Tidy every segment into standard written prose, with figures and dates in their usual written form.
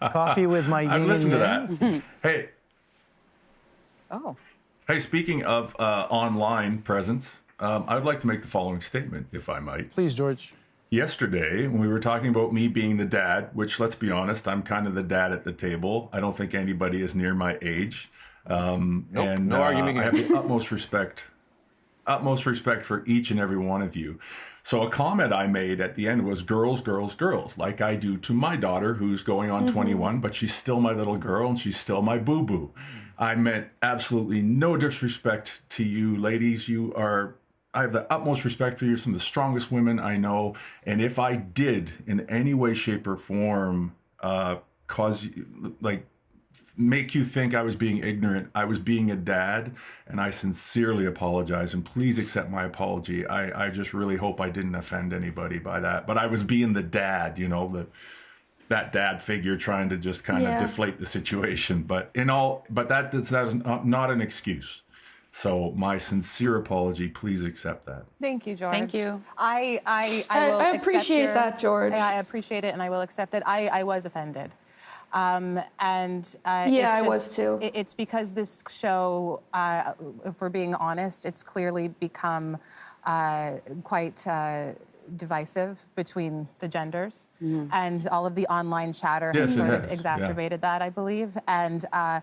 Coffee with my yin I've listened to and that. yang. Hey, Oh. hey. Speaking of online presence, I would like to make the following statement, if I might. Please, George. Yesterday, when we were talking about me being the dad, which, let's be honest, I'm kind of the dad at the table. I don't think anybody is near my age. No argument I here. have the utmost respect for each and every one of you. So a comment I made at the end was girls, girls, girls, like I do to my daughter who's going on 21, but she's still my little girl and she's still my boo-boo. I meant absolutely no disrespect to you ladies. I have the utmost respect for you. You're some of the strongest women I know. And if I did in any way, shape, or form make you think I was being ignorant, I was being a dad, and I sincerely apologize. And please accept my apology. I just really hope I didn't offend anybody by that. But I was being the dad, that dad figure trying to just kind of deflate the situation. But that's not an excuse. So my sincere apology. Please accept that. Thank you, George. Thank you. I will I appreciate that, George. I appreciate it, and I will accept it. I was offended. I was too. It's because this show, if we're being honest, it's clearly become quite divisive between the genders, and all of the online chatter has sort of exacerbated that, I believe. And I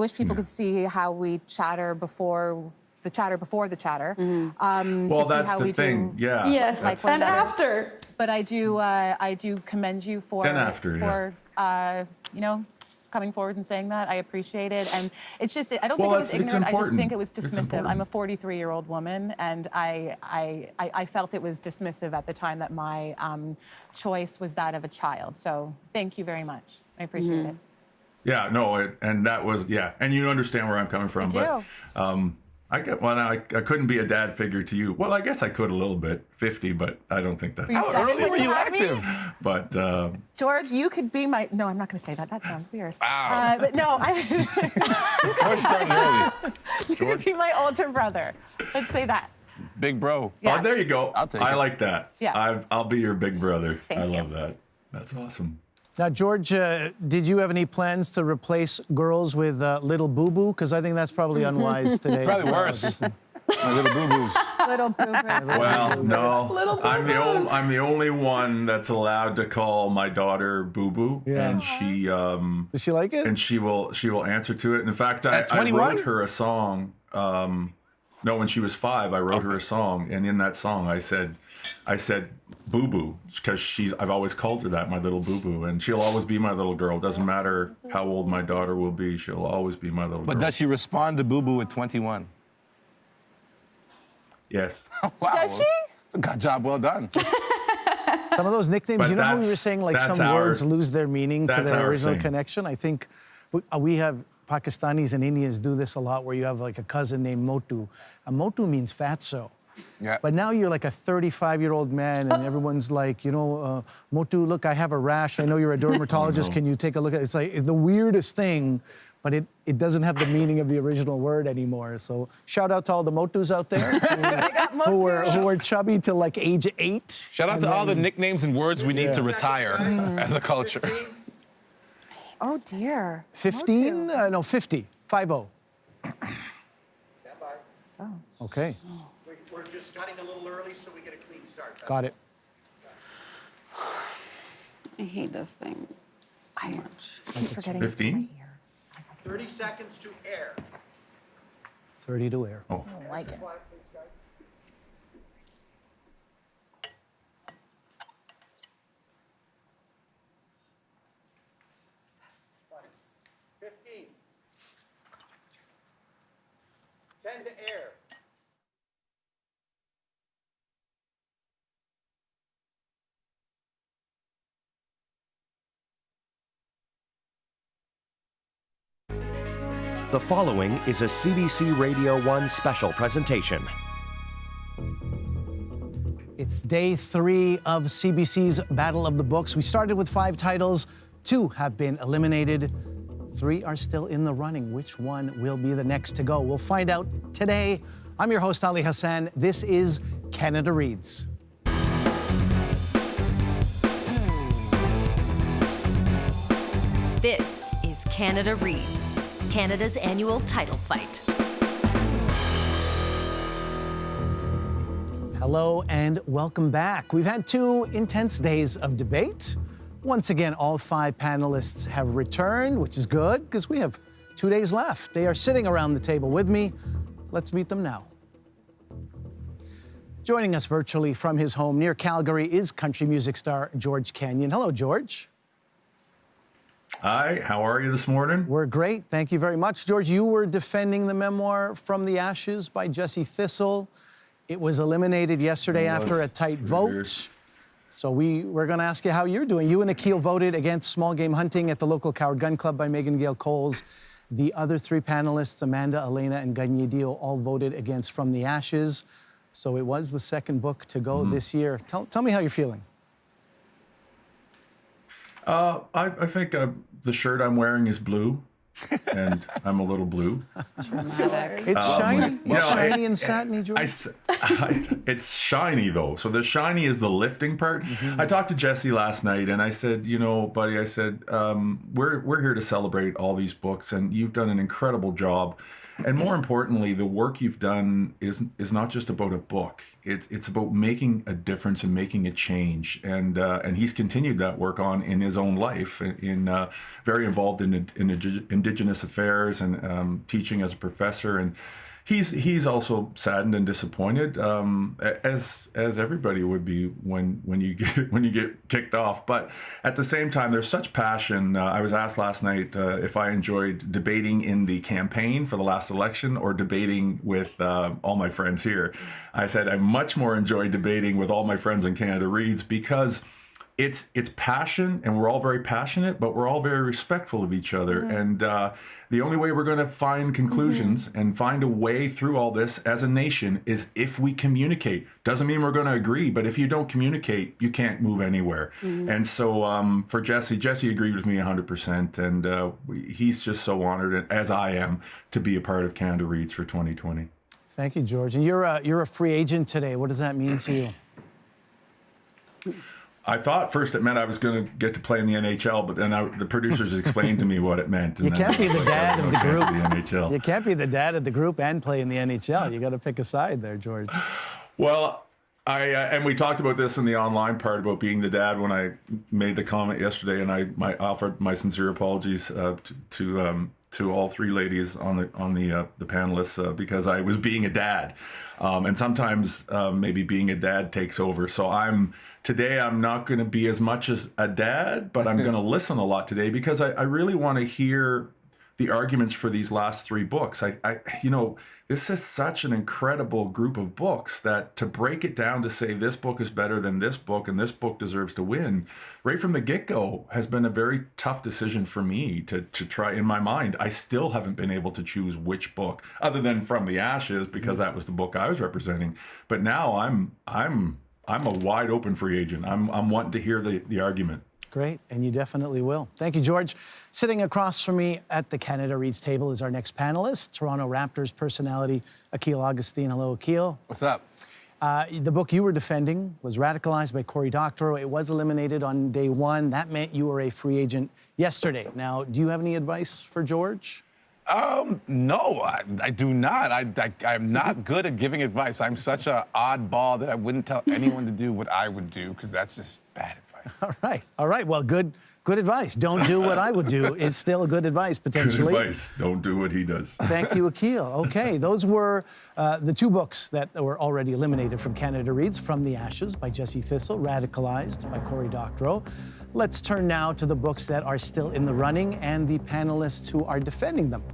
wish people could see how we chatter before the chatter. Well, that's the thing. Yeah. Yes, Like and better. after. But I do commend you for coming forward and saying that. I appreciate it, and it's just I don't think it was ignorant. I just think it was dismissive. I'm a 43-year-old woman, and I felt it was dismissive at the time that my choice was that of a child. So thank you very much. I appreciate it. Yeah, no, and that was, and you understand where I'm coming from. I do. I couldn't be a dad figure to you. Well, I guess I could a little bit, 50, but I don't think that's How early were you active? But George, you could be my. No, I'm not going to say that. That sounds weird. Wow. But no, George started early. you could be my older brother. Let's say that. Big bro. Yeah. Oh, there you go. I'll take I it. like that. Yeah. I'll be your big brother. I you. love that. That's awesome. Now, George, did you have any plans to replace girls with little boo-boo? Because I think that's probably unwise today. Probably worse. My little boo-boos. Little boobers. Well, no, Little I'm the only one that's allowed to call my daughter Boo Boo, and she Does she like it? and she will answer to it. In fact, I 21? wrote her a song. No, when she was 5, I wrote her a song, and in that song, I said Boo Boo, because I've always called her that, my little Boo Boo, and she'll always be my little girl. Doesn't matter how old my daughter will be, she'll always be my little But girl. does she respond to boo-boo at 21? Yes. Wow. Does she? It's a good job well done. Some of those nicknames, But you know how we were saying like that's some our- words lose their meaning to that's their our original thing. connection? I think we have Pakistanis and Indians do this a lot where you have like a cousin named Motu. And Motu means fatso. Yeah. But now you're like a 35-year-old man and everyone's like, Motu, look, I have a rash. I know you're a dermatologist. Can you take a look at it? It's like the weirdest thing, but it doesn't have the meaning of the original word anymore. So shout out to all the Motus out there who were chubby till like age 8. Shout out to all the nicknames and words we need to retire as a culture. Oh dear. 15? No, 50. 50. Oh. Okay, We're just cutting a little early so we get a clean start. got it. I hate this thing so much. I keep forgetting it's in 15? my ear. 30 seconds to air. 30 to air. Oh. I don't like it. Quiet, please, guys. Five, 15. 10 to air. The following is a CBC Radio 1 special presentation. It's day 3 of CBC's Battle of the Books. We started with 5 titles. 2 have been eliminated. 3 are still in the running. Which one will be the next to go? We'll find out today. I'm your host, Ali Hassan. This is Canada Reads. This is Canada Reads, Canada's annual title fight. Hello and welcome back. We've had 2 intense days of debate. Once again, all 5 panelists have returned, which is good because we have 2 days left. They are sitting around the table with me. Let's meet them now. Joining us virtually from his home near Calgary is country music star George Canyon. Hello, George. Hi, how are you this morning? We're great. Thank you very much. George, you were defending the memoir From the Ashes by Jesse Thistle. It was eliminated yesterday after a tight vote. So we're going to ask you how you're doing. You and Akilah voted against small game hunting at the local Coward Gun Club by Megan Gale Coles. The other 3 panelists, Amanda, Elena, and Gagné Dio, all voted against From the Ashes. So it was the second book to go this year. Tell me how you're feeling. I think the shirt I'm wearing is blue, and I'm a little blue. It's shiny. It's shiny and satiny, George. It's shiny, though. So the shiny is the lifting part. I talked to Jesse last night, and I said, you know, buddy, I said, we're here to celebrate all these books, and you've done an incredible job. And more importantly, the work you've done is not just about a book. It's about making a difference and making a change. And he's continued that work on in his own life, very involved in Indigenous affairs and teaching as a professor. And he's also saddened and disappointed, as everybody would be when you get kicked off. But at the same time, there's such passion. I was asked last night if I enjoyed debating in the campaign for the last election or debating with all my friends here. I said I much more enjoy debating with all my friends in Canada Reads because it's passion, and we're all very passionate, but we're all very respectful of each other. And the only way we're going to find conclusions and find a way through all this as a nation is if we communicate. Doesn't mean we're going to agree, but if you don't communicate, you can't move anywhere. And so for Jesse agreed with me 100%, and he's just so honored, as I am, to be a part of Canada Reads for 2020. Thank you, George. And you're a free agent today. What does that mean to you? I thought first it meant I was going to get to play in the NHL, but then the producers explained to me what it meant. And you can't be the dad of the group. The NHL. You can't be the dad of the group and play in the NHL. You got to pick a side there, George. Well, and we talked about this in the online part about being the dad when I made the comment yesterday, and I offered my sincere apologies to all 3 ladies on the panelists because I was being a dad, and sometimes maybe being a dad takes over. So today I'm not going to be as much as a dad, but I'm going to listen a lot today because I really want to hear the arguments for these last 3 books. This is such an incredible group of books that to break it down to say this book is better than this book and this book deserves to win right from the get-go has been a very tough decision for me to try. In my mind, I still haven't been able to choose which book other than From the Ashes because that was the book I was representing. But now I'm a wide open free agent. I'm wanting to hear the argument. Great, and you definitely will. Thank you, George. Sitting across from me at the Canada Reads table is our next panelist, Toronto Raptors personality Akilah Augustine. Hello, Akilah. What's up? The book you were defending was Radicalized by Cory Doctorow. It was eliminated on day 1. That meant you were a free agent yesterday. Now, do you have any advice for George? No, I do not. I'm not good at giving advice. I'm such an oddball that I wouldn't tell anyone to do what I would do because that's just bad advice. All right. Well, good advice. Don't do what I would do is still good advice, potentially. Good advice. Don't do what he does. Thank you, Akilah. Okay, those were the 2 books that were already eliminated from Canada Reads, From the Ashes by Jesse Thistle, Radicalized by Cory Doctorow. Let's turn now to the books that are still in the running and the panelists who are defending them.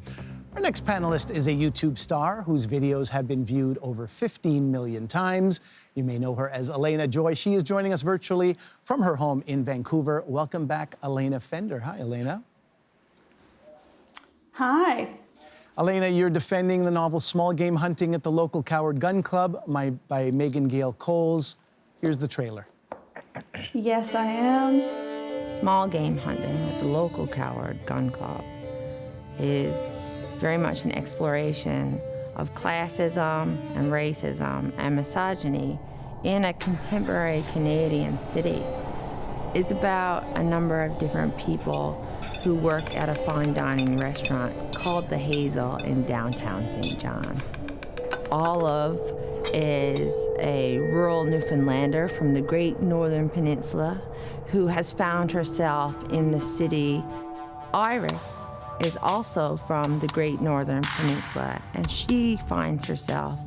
Our next panelist is a YouTube star whose videos have been viewed over 15 million times. You may know her as Elena Joy. She is joining us virtually from her home in Vancouver. Welcome back, Elena Fender. Hi, Elena. Hi. Elena, you're defending the novel Small Game Hunting at the local Coward Gun Club by Megan Gale Coles. Here's the trailer. Yes, I am. Small game hunting at the local Coward Gun Club is very much an exploration of classism and racism and misogyny in a contemporary Canadian city. is about a number of different people who work at a fine dining restaurant called The Hazel in downtown St. John. Olive is a rural Newfoundlander from the Great Northern Peninsula who has found herself in the city. Iris is also from the Great Northern Peninsula, and she finds herself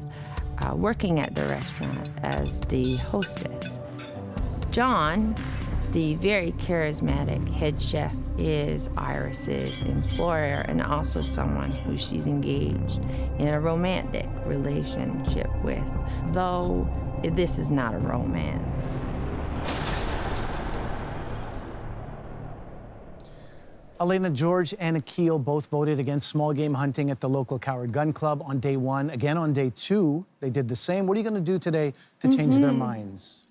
working at the restaurant as the hostess. John, the very charismatic head chef, is Iris's employer and also someone who she's engaged in a romantic relationship with, though this is not a romance. Elena, George, and Akilah both voted against small game hunting at the local Coward Gun Club on day 1. Again, on day 2, they did the same. What are you going to do today to change their minds?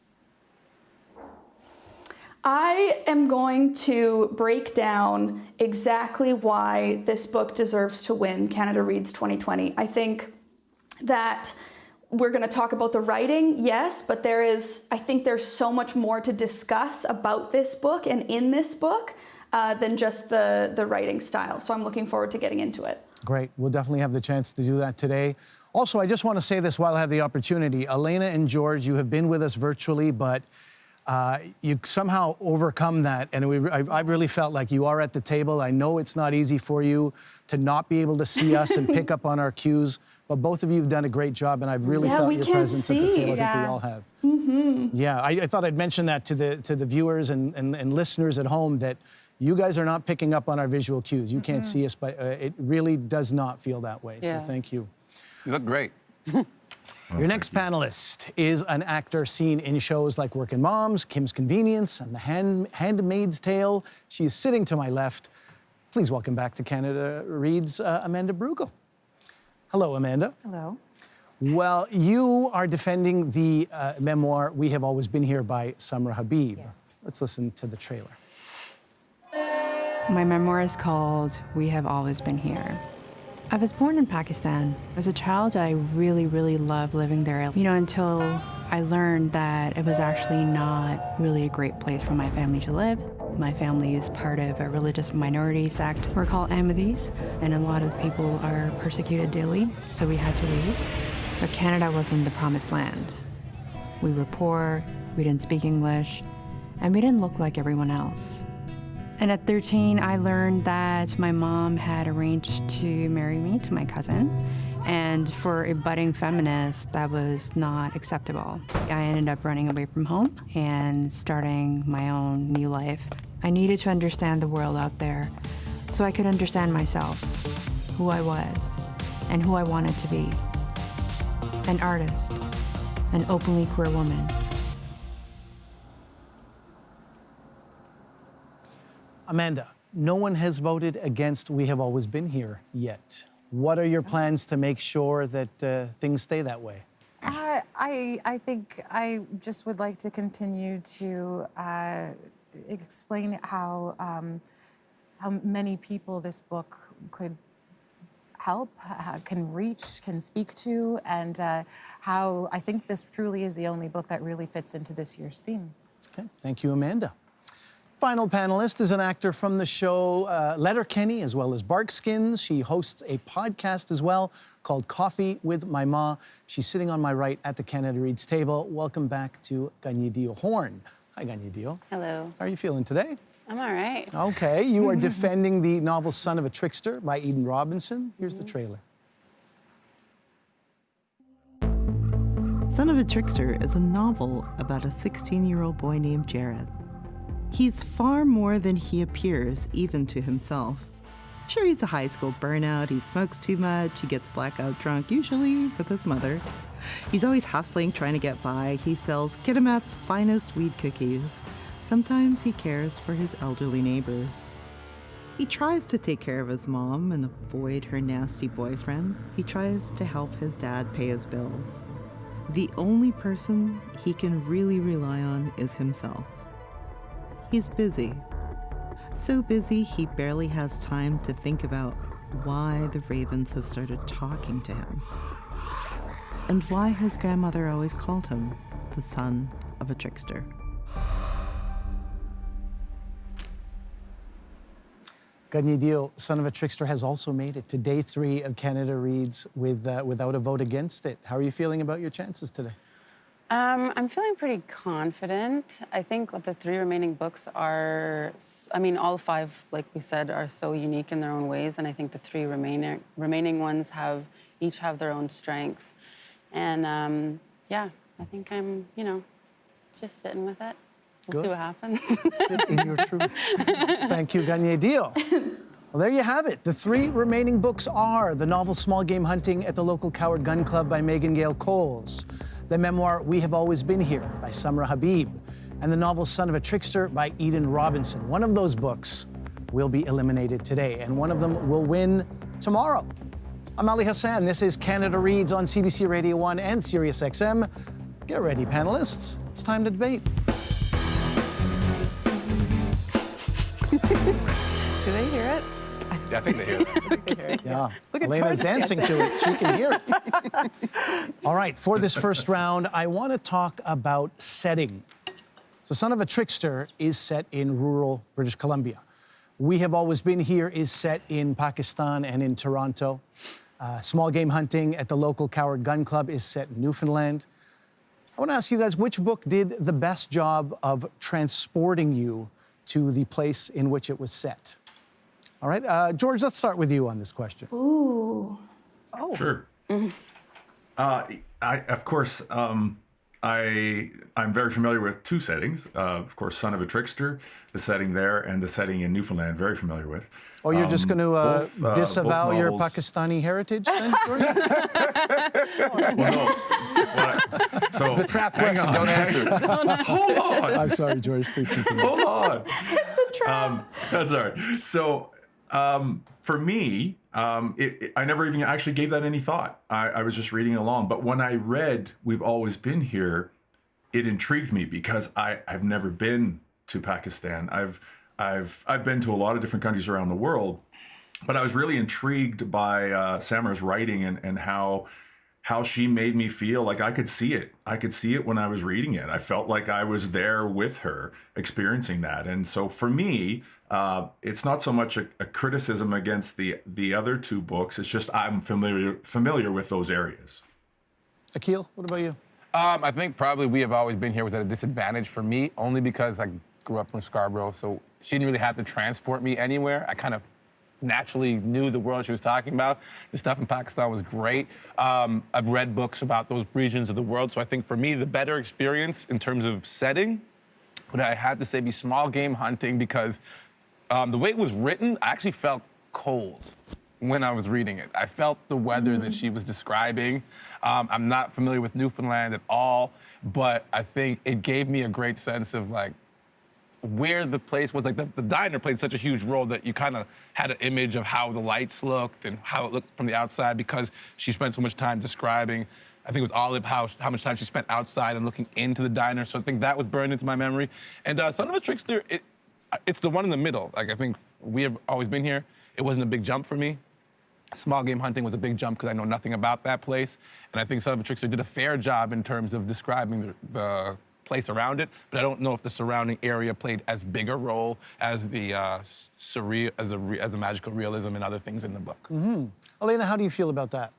I am going to break down exactly why this book deserves to win Canada Reads 2020. I think that we're going to talk about the writing, yes, but I think there's so much more to discuss about this book and in this book than just the writing style. So I'm looking forward to getting into it. Great. We'll definitely have the chance to do that today. Also, I just want to say this while I have the opportunity. Elena and George, you have been with us virtually, but you somehow overcome that, and I really felt like you are at the table. I know it's not easy for you to not be able to see us and pick up on our cues, but both of you have done a great job, and I've really felt your presence at the table. I think we all have. Yeah, I thought I'd mention that to the viewers and listeners at home, that you guys are not picking up on our visual cues. You can't see us, but it really does not feel that way, so thank you. You look great. Your next panelist is an actor seen in shows like Workin' Moms, Kim's Convenience, and The Handmaid's Tale. She is sitting to my left. Please welcome back to Canada Reads, Amanda Brugel. Hello, Amanda. Hello. Well, you are defending the memoir We Have Always Been Here by Samra Habib. Yes. Let's listen to the trailer. My memoir is called We Have Always Been Here. I was born in Pakistan. As a child, I really, really loved living there. Until I learned that it was actually not really a great place for my family to live. My family is part of a religious minority sect. We're called Ahmadis, and a lot of people are persecuted daily, so we had to leave. But Canada wasn't the promised land. We were poor, we didn't speak English, and we didn't look like everyone else. And at 13, I learned that my mom had arranged to marry me to my cousin. And for a budding feminist, that was not acceptable. I ended up running away from home and starting my own new life. I needed to understand the world out there so I could understand myself, who I was, and who I wanted to be. An artist, an openly queer woman. Amanda, no one has voted against We Have Always Been Here yet. What are your plans to make sure that things stay that way? I think I just would like to continue to explain how many people this book could help, can reach, can speak to, and how I think this truly is the only book that really fits into this year's theme. Okay, thank you, Amanda. Final panelist is an actor from the show Letterkenny, as well as Barkskins. She hosts a podcast as well called Coffee with My Ma. She's sitting on my right at the Canada Reads table. Welcome back to Ganyidio Horn. Hi, Ganyidio. Hello. How are you feeling today? I'm all right. Okay, you are defending the novel Son of a Trickster by Eden Robinson. Here's the trailer. Son of a Trickster is a novel about a 16-year-old boy named Jared. He's far more than he appears, even to himself. Sure, he's a high school burnout, he smokes too much, he gets blackout drunk, usually with his mother. He's always hustling, trying to get by. He sells Kitimat's finest weed cookies. Sometimes he cares for his elderly neighbors. He tries to take care of his mom and avoid her nasty boyfriend. He tries to help his dad pay his bills. The only person he can really rely on is himself. He's busy. So busy, he barely has time to think about why the ravens have started talking to him. And why his grandmother always called him the son of a trickster. Gagnidio, Son of a Trickster has also made it to day 3 of Canada Reads without a vote against it. How are you feeling about your chances today? I'm feeling pretty confident. I think the 3 remaining books are, I mean, all 5, like we said, are so unique in their own ways, and I think the 3 remaining ones each have their own strengths. And yeah, I think I'm, just sitting with it. We'll see what happens. Sit in your truth. Thank you, Gagnidio. Well, there you have it. The 3 remaining books are the novel Small Game Hunting at the Local Coward Gun Club by Megan Gale Coles, the memoir We Have Always Been Here by Samra Habib, and the novel Son of a Trickster by Eden Robinson. One of those books will be eliminated today, and one of them will win tomorrow. I'm Ali Hassan. This is Canada Reads on CBC Radio 1 and Sirius XM. Get ready, panelists. It's time to debate. Do they hear it? Yeah, I think they hear it. Yeah. Look at Elena's George dancing to it. She can hear it. All right, for this first round, I want to talk about setting. So Son of a Trickster is set in rural British Columbia. We Have Always Been Here is set in Pakistan and in Toronto. Small Game Hunting at the Local Coward Gun Club is set in Newfoundland. I want to ask you guys, which book did the best job of transporting you to the place in which it was set? All right, George, let's start with you on this question. Ooh. Oh. Sure. I'm very familiar with 2 settings. Of course, Son of a Trickster, the setting there, and the setting in Newfoundland, very familiar with. Oh, you're just going to disavow both your novels. Pakistani heritage then, George? Well, no. So The trap question, don't answer. hold on. I'm sorry, George, please continue. Hold on. It's a trap. That's all right. So for me, I never even actually gave that any thought. I was just reading along. But when I read We've Always Been Here, it intrigued me because I've never been to Pakistan. I've been to a lot of different countries around the world, but I was really intrigued by Samra's writing and how she made me feel like I could see it. I could see it when I was reading it. I felt like I was there with her, experiencing that. And so for me, it's not so much a criticism against the other 2 books. It's just I'm familiar with those areas. Akil, what about you? I think probably We Have Always Been Here was at a disadvantage for me, only because I grew up in Scarborough, so she didn't really have to transport me anywhere. I kind of naturally knew the world she was talking about. The stuff in Pakistan was great. I've read books about those regions of the world, so I think for me, the better experience in terms of setting would I had to say be Small Game Hunting, because the way it was written, I actually felt cold when I was reading it. I felt the weather that she was describing. I'm not familiar with Newfoundland at all, but I think it gave me a great sense of like where the place was. Like the diner played such a huge role that you kind of had an image of how the lights looked and how it looked from the outside, because she spent so much time describing, I think it was Olive House, how much time she spent outside and looking into the diner. So I think that was burned into my memory. And Son of a Trickster, it's the one in the middle. Like I think We Have Always Been Here. It wasn't a big jump for me. Small Game Hunting was a big jump because I know nothing about that place. And I think Son of a Trickster did a fair job in terms of describing the place around it, but I don't know if the surrounding area played as big a role as the surreal, as the magical realism and other things in the book. Mm-hmm. Elena, how do you feel about that?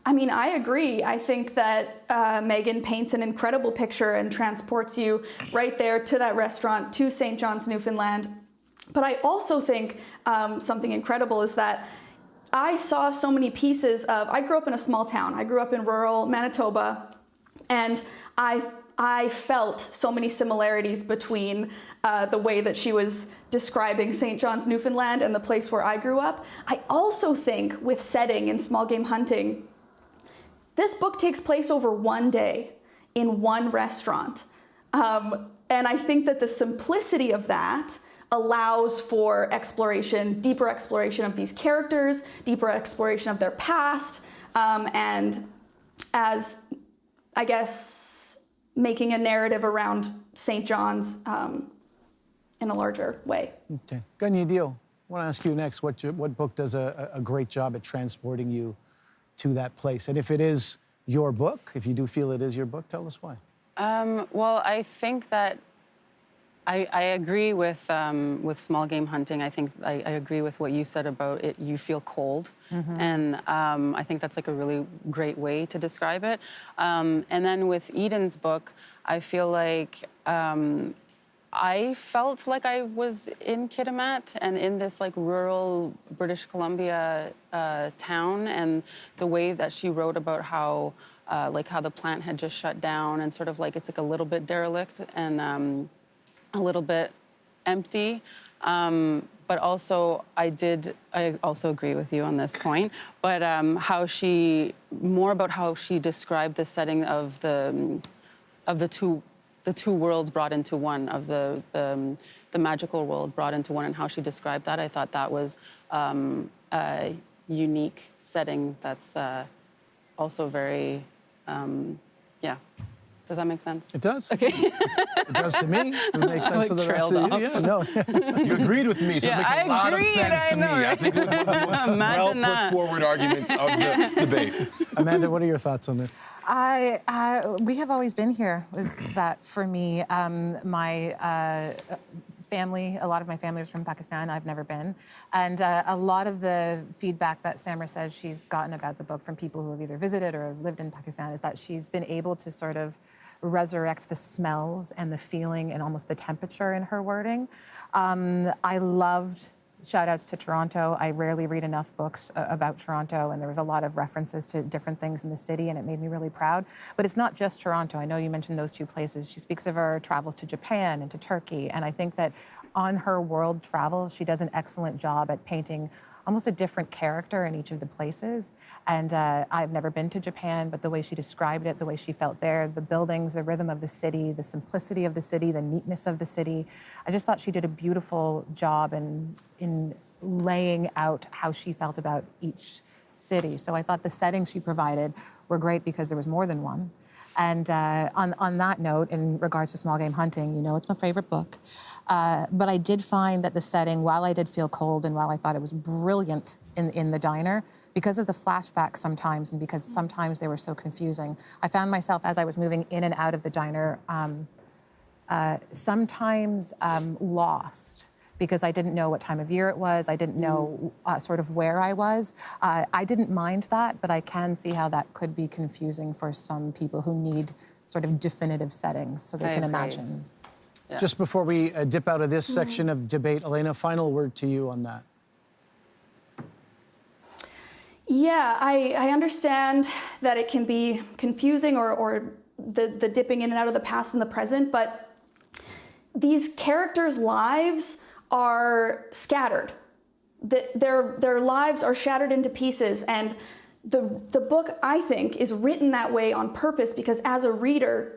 I mean, I agree. I think that Megan paints an incredible picture and transports you right there to that restaurant, to St. John's, Newfoundland. But I also think something incredible is that I saw so many pieces of, I grew up in a small town. I grew up in rural Manitoba, and I felt so many similarities between the way that she was describing St. John's, Newfoundland and the place where I grew up. I also think with setting in Small Game Hunting, this book takes place over one day in one restaurant. And I think that the simplicity of that allows for exploration, deeper exploration of these characters, deeper exploration of their past, and as, I guess, making a narrative around St. John's in a larger way. Okay. Gagnidio, I want to ask you next, what book does a great job at transporting you to that place? And if it is your book, if you do feel it is your book, tell us why. Well, I think that I agree with small game hunting. I think I agree with what you said about it. You feel cold, and I think that's like a really great way to describe it. And then with Eden's book, I feel like I felt like I was in Kitimat and in this like rural British Columbia town, and the way that she wrote about how how the plant had just shut down and sort of like it's like a little bit derelict and a little bit empty. But also I also agree with you on this point, but how she described the setting of the two worlds brought into one, of the magical world brought into one, and how she described that, I thought that was a unique setting that's also very, yeah. Does that make sense? It does. Okay. It does to me. It makes sense to the rest of you. Yeah, no. You agreed with me, so it makes a lot of sense to me. Right? I think it was one of the most well-put-forward arguments of the debate. Amanda, what are your thoughts on this? We have always been here, was that for me. My family, a lot of my family is from Pakistan. I've never been. And a lot of the feedback that Samra says she's gotten about the book from people who have either visited or have lived in Pakistan is that she's been able to sort of resurrect the smells and the feeling and almost the temperature in her wording. I loved shout outs to Toronto. I rarely read enough books about Toronto, and there was a lot of references to different things in the city, and it made me really proud. But it's not just Toronto. I know you mentioned those two places. She speaks of her travels to Japan and to Turkey, and I think that on her world travels, she does an excellent job at painting almost a different character in each of the places. And I've never been to Japan, but the way she described it, the way she felt there, the buildings, the rhythm of the city, the simplicity of the city, the neatness of the city, I just thought she did a beautiful job in laying out how she felt about each city. So I thought the settings she provided were great because there was more than one. And on that note, in regards to small game hunting, you know, it's my favorite book. But I did find that the setting, while I did feel cold and while I thought it was brilliant in the diner, because of the flashbacks sometimes and because sometimes they were so confusing, I found myself, as I was moving in and out of the diner, sometimes lost, because I didn't know what time of year it was. I didn't know sort of where I was. I didn't mind that, but I can see how that could be confusing for some people who need sort of definitive settings so they can imagine. Yeah. Just before we dip out of this section of debate, Elena, final word to you on that. Yeah, I understand that it can be confusing or the dipping in and out of the past and the present, but these characters' lives are scattered. Their lives are shattered into pieces, and the book, I think, is written that way on purpose because as a reader,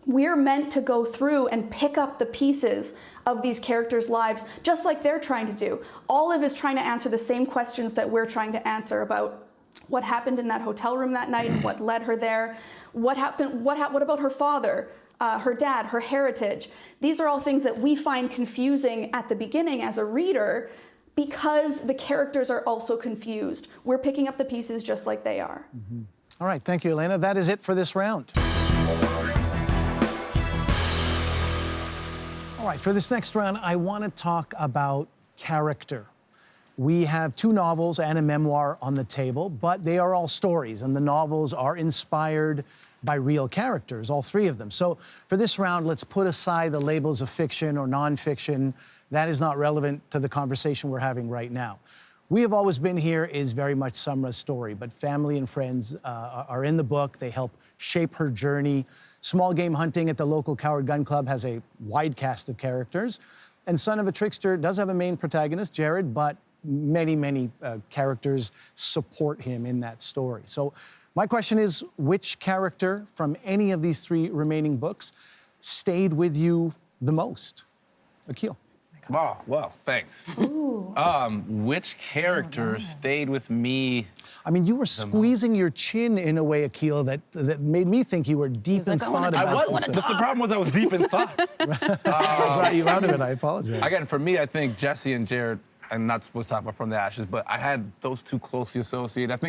we're meant to go through and pick up the pieces of these characters' lives, just like they're trying to do. Olive is trying to answer the same questions that we're trying to answer about what happened in that hotel room that night and what led her there. What about her father, her dad, her heritage? These are all things that we find confusing at the beginning as a reader because the characters are also confused. We're picking up the pieces just like they are. Mm-hmm. All right, thank you, Elena. That is it for this round. All right, for this next round, I want to talk about character. We have two novels and a memoir on the table, but they are all stories, and the novels are inspired by real characters, all three of them. So for this round, let's put aside the labels of fiction or nonfiction. That is not relevant to the conversation we're having right now. We Have Always Been Here is very much Samra's story, but family and friends are in the book. They help shape her journey. Small Game Hunting at the local Coward Gun Club has a wide cast of characters. And Son of a Trickster does have a main protagonist, Jared, but many characters support him in that story. So my question is, which character from any of these three remaining books stayed with you the most? Akil. Wow, well, thanks. Which character stayed with me? I mean, you were squeezing your chin in a way, Akilah, that made me think you were deep in thought about this. The problem was I was deep in thought. I brought you out of it, I apologize. Again, for me, I think Jesse and Jared, and not supposed to talk about From the Ashes, but I had those two closely associated.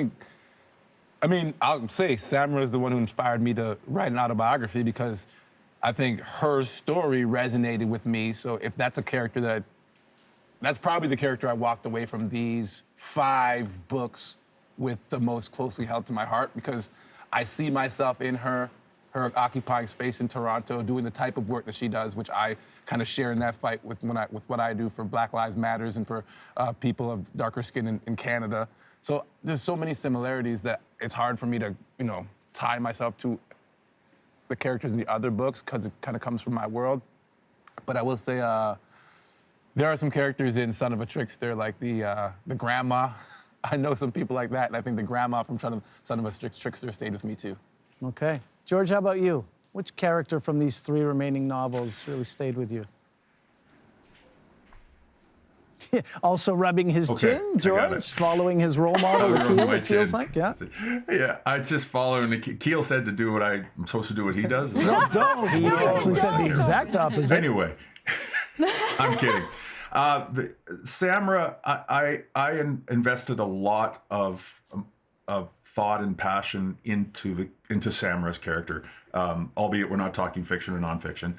I mean, I'll say Samra is the one who inspired me to write an autobiography because I think her story resonated with me. So if that's a character that's probably the character I walked away from these 5 books with the most closely held to my heart, because I see myself in her occupying space in Toronto, doing the type of work that she does, which I kind of share in that fight with what I do for Black Lives Matters and for people of darker skin in Canada. So there's so many similarities that it's hard for me to, tie myself to the characters in the other books, because it kind of comes from my world. But I will say there are some characters in Son of a Trickster, like the grandma. I know some people like that, and I think the grandma from Son of a Trickster stayed with me too. Okay. George, how about you? Which character from these 3 remaining novels really stayed with you? Also rubbing his chin, George, following his role model, Akilah, it feels like, yeah? Yeah, I just following. Akil said to do what I'm supposed to do what he does. No, don't. He actually said the exact opposite. Anyway, I'm kidding. Samra, I invested a lot of thought and passion into Samra's character, albeit we're not talking fiction or nonfiction.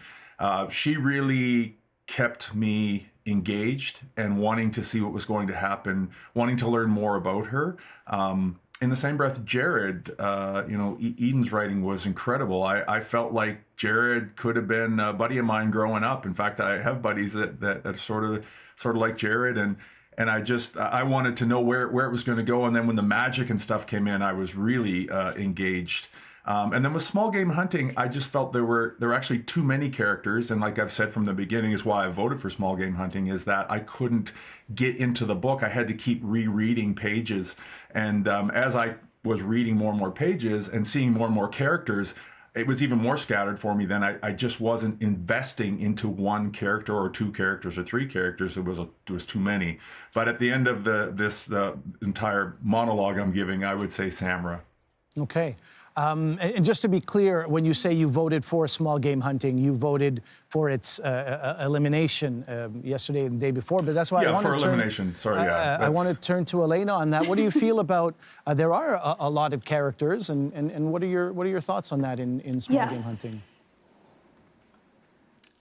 She really kept me engaged and wanting to see what was going to happen, wanting to learn more about her. In the same breath, Jared, Eden's writing was incredible. I felt like Jared could have been a buddy of mine growing up. In fact, I have buddies that are sort of like Jared, and I wanted to know where it was going to go. And then when the magic and stuff came in, I was really engaged. And then with small game hunting, I just felt there were actually too many characters. And like I've said from the beginning, is why I voted for small game hunting, is that I couldn't get into the book. I had to keep rereading pages. And as I was reading more and more pages and seeing more and more characters, it was even more scattered for me. Then I just wasn't investing into one character or 2 characters or 3 characters. It was too many. But at the end of this entire monologue I'm giving, I would say Samra. Okay. And just to be clear, when you say you voted for small game hunting, you voted for its elimination yesterday and the day before. But that's why I want to elimination. Sorry, I want to turn to Elena on that. What do you feel about? There are a lot of characters, and what are your thoughts on that in small game hunting?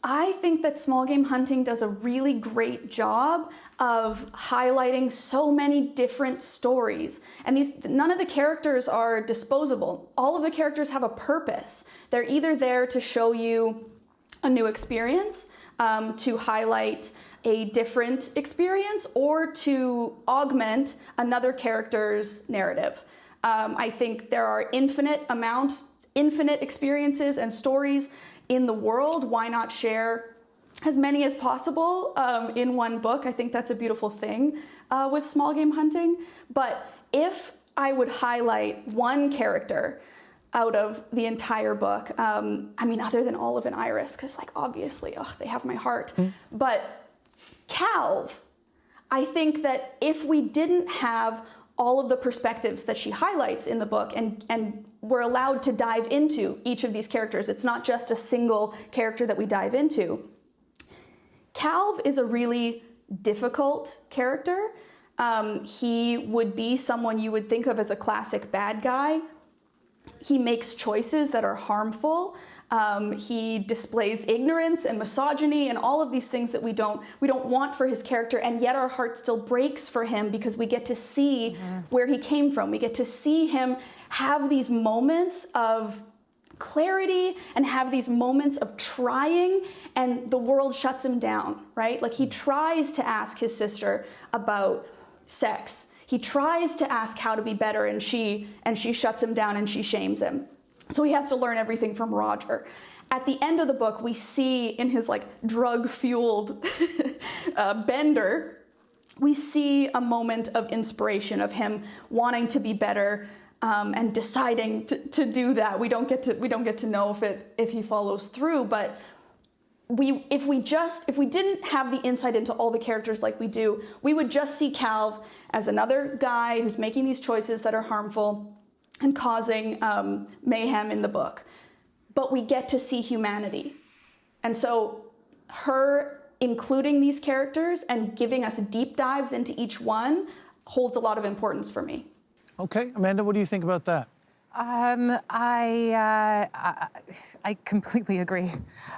I think that small game hunting does a really great job of highlighting so many different stories. And none of the characters are disposable. All of the characters have a purpose. They're either there to show you a new experience, to highlight a different experience, or to augment another character's narrative. I think there are infinite experiences and stories in the world. Why not share as many as possible in one book? I think that's a beautiful thing with small game hunting. But if I would highlight one character out of the entire book, other than Olive and Iris, because obviously, they have my heart. But Calv, I think that if we didn't have all of the perspectives that she highlights in the book, and we're allowed to dive into each of these characters. It's not just a single character that we dive into. Calv is a really difficult character. He would be someone you would think of as a classic bad guy. He makes choices that are harmful. He displays ignorance and misogyny and all of these things that we don't want for his character, and yet our heart still breaks for him because we get to see where he came from. We get to see him have these moments of clarity and have these moments of trying, and the world shuts him down, right? He tries to ask his sister about sex. He tries to ask how to be better, and she shuts him down and she shames him. So he has to learn everything from Roger. At the end of the book, we see in his drug-fueled bender, we see a moment of inspiration of him wanting to be better and deciding to do that. We don't get to know if he follows through, but if we didn't have the insight into all the characters like we do, we would just see Calv as another guy who's making these choices that are harmful and causing mayhem in the book. But we get to see humanity. And so her including these characters and giving us deep dives into each one holds a lot of importance for me. Okay, Amanda, what do you think about that? I completely agree.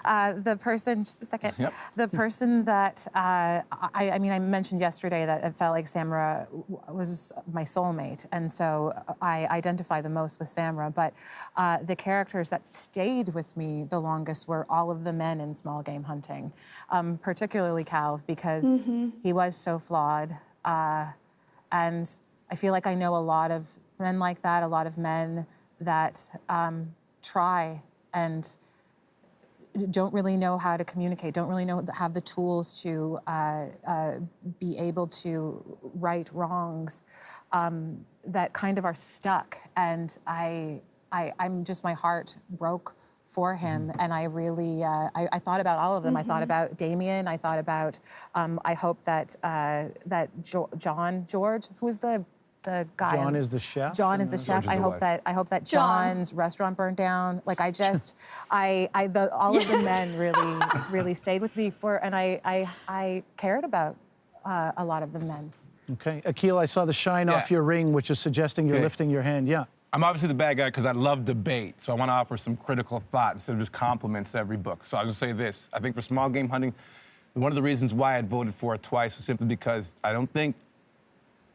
The person, just a second. Yep. The person that I mean, I mentioned yesterday that it felt like Samra was my soulmate, and so I identify the most with Samra. But the characters that stayed with me the longest were all of the men in Small Game Hunting, particularly Cal, because he was so flawed, and I feel like I know a lot of men like that, a lot of men that try and don't really know how to communicate, don't really have the tools to be able to right wrongs, that kind of are stuck. And I'm just, my heart broke for him, and I really, I thought about all of them. I thought about Damien. I thought about, I hope that George, who's the guy. John is the chef. John is the chef. I hope that John's restaurant burned down. Like all of the men really stayed with me and I cared about a lot of the men. Okay, Akilah, I saw the shine off your ring, which is suggesting you're lifting your hand. Yeah. I'm obviously the bad guy because I love debate, so I want to offer some critical thought instead of just compliments to every book. So I'll just say this. I think for Small Game Hunting, one of the reasons why I'd voted for it twice was simply because I don't think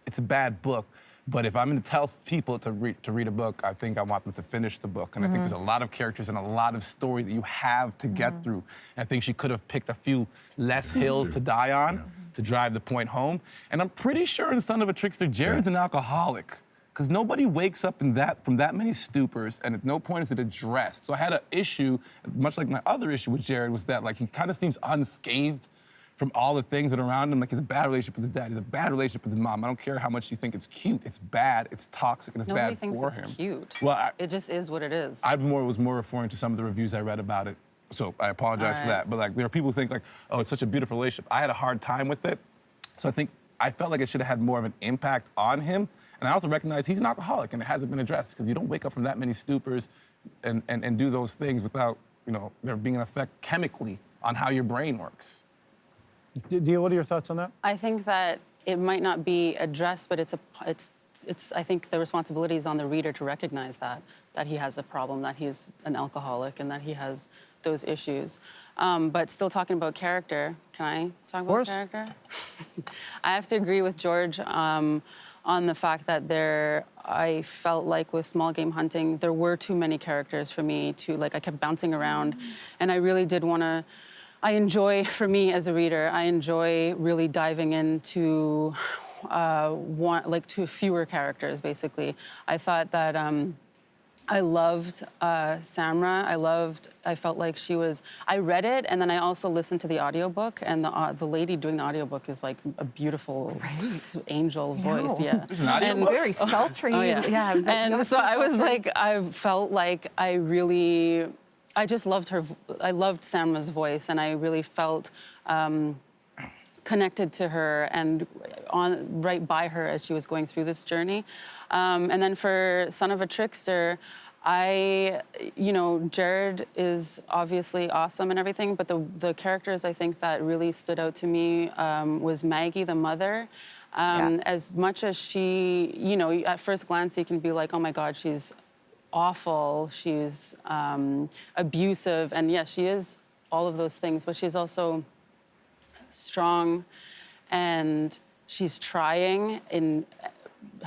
it's a bad book, but if I'm going to tell people to read a book, I think I want them to finish the book. And I think there's a lot of characters and a lot of story that you have to get through. And I think she could have picked a few less hills to die on to drive the point home. And I'm pretty sure in Son of a Trickster, Jared's an alcoholic, because nobody wakes up from that many stupors, and at no point is it addressed. So I had an issue, much like my other issue with Jared, was that like he kind of seems unscathed from all the things that are around him. Like, he's a bad relationship with his dad. He's a bad relationship with his mom. I don't care how much you think it's cute. It's bad, it's toxic, and it's Nobody bad thinks for it's him. cute. Well, it just is what it is. I was more referring to some of the reviews I read about it, so I apologize for that. But like, there are people who think like, oh, it's such a beautiful relationship. I had a hard time with it, so I felt like it should have had more of an impact on him. And I also recognize he's an alcoholic, and it hasn't been addressed, because you don't wake up from that many stupors and do those things without, there being an effect chemically on how your brain works. Dia, what are your thoughts on that? I think that it might not be addressed, but I think the responsibility is on the reader to recognize that he has a problem, that he's an alcoholic, and that he has those issues. But still talking about character, can I talk about character? I have to agree with George on the fact that I felt like with Small Game Hunting, there were too many characters for me I kept bouncing around, and I really did want to. I enjoy, for me as a reader, I enjoy really diving into to fewer characters, basically. I thought that I loved Samra. I felt like I read it, and then I also listened to the audiobook, and the lady doing the audiobook is like a beautiful angel voice. Yeah. There's an audiobook? Very sultry. Yeah. And so I was like, I felt like I just loved I loved Samra's voice, and I really felt connected to her and right by her as she was going through this journey. And then for Son of a Trickster, Jared is obviously awesome and everything, but the characters I think that really stood out to me was Maggie, the mother. As much as she, at first glance, you can be like, oh my God, she's awful, she's abusive, and yes, she is all of those things, but she's also strong, and she's trying,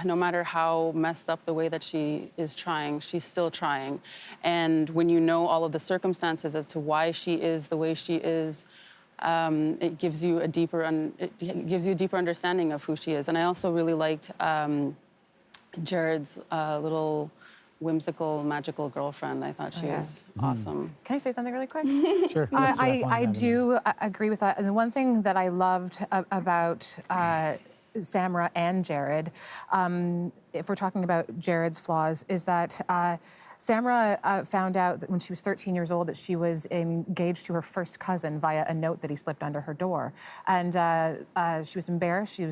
no matter how messed up the way that she is trying, she's still trying. And when you know all of the circumstances as to why she is the way she is, it gives you a deeper understanding of who she is. And I also really liked Jared's little whimsical, magical girlfriend. I thought she was awesome. Can I say something really quick? Sure. I do agree with that. And the one thing that I loved about Samra and Jared, if we're talking about Jared's flaws, is that Samra found out that when she was 13 years old that she was engaged to her first cousin via a note that he slipped under her door. And she was embarrassed. She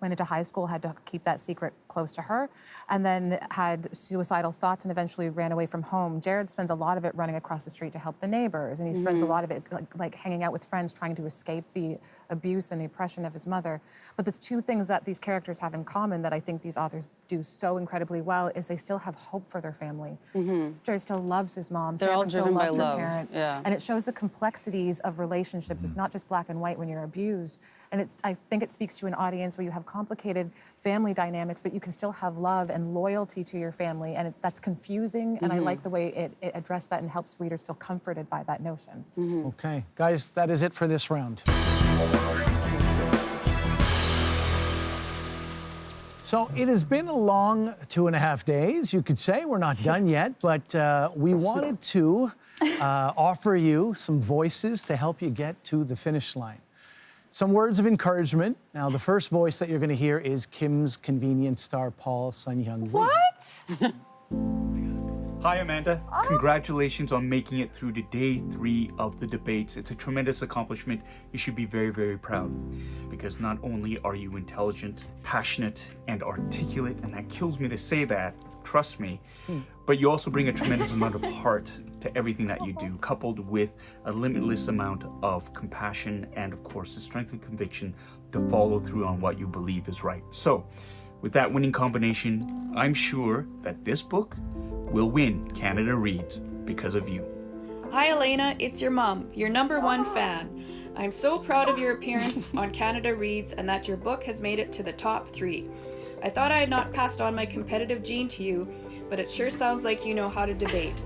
went into high school, had to keep that secret close to her, and then had suicidal thoughts and eventually ran away from home. Jared spends a lot of it running across the street to help the neighbors, and he spends a lot of it like hanging out with friends, trying to escape the abuse and the oppression of his mother. But there's two things that these characters have in common that I think these authors do so incredibly well is they still have hope for their family. Jared still loves his mom. They're all Sandra still driven by loves her love, parents. yeah. And it shows the complexities of relationships. It's not just black and white when you're abused. And I think it speaks to an audience where you have complicated family dynamics, but you can still have love and loyalty to your family. And that's confusing. And I like the way it addressed that and helps readers feel comforted by that notion. Okay, guys, that is it for this round. So it has been a long 2.5 days, you could say. We're not done yet, but we wanted to offer you some voices to help you get to the finish line. Some words of encouragement. Now, the first voice that you're going to hear is Kim's Convenience star Paul Sun-Hyung Lee. What? Hi, Amanda. Congratulations on making it through to day 3 of the debates. It's a tremendous accomplishment. You should be very, very proud, because not only are you intelligent, passionate, and articulate, and that kills me to say that, trust me, but you also bring a tremendous amount of heart to everything that you do, coupled with a limitless amount of compassion and, of course, the strength and conviction to follow through on what you believe is right. So, with that winning combination, I'm sure that this book will win Canada Reads because of you. Hi Elena, it's your mom, your #1 fan. I'm so proud of your appearance on Canada Reads and that your book has made it to the top 3. I thought I had not passed on my competitive gene to you, but it sure sounds like you know how to debate.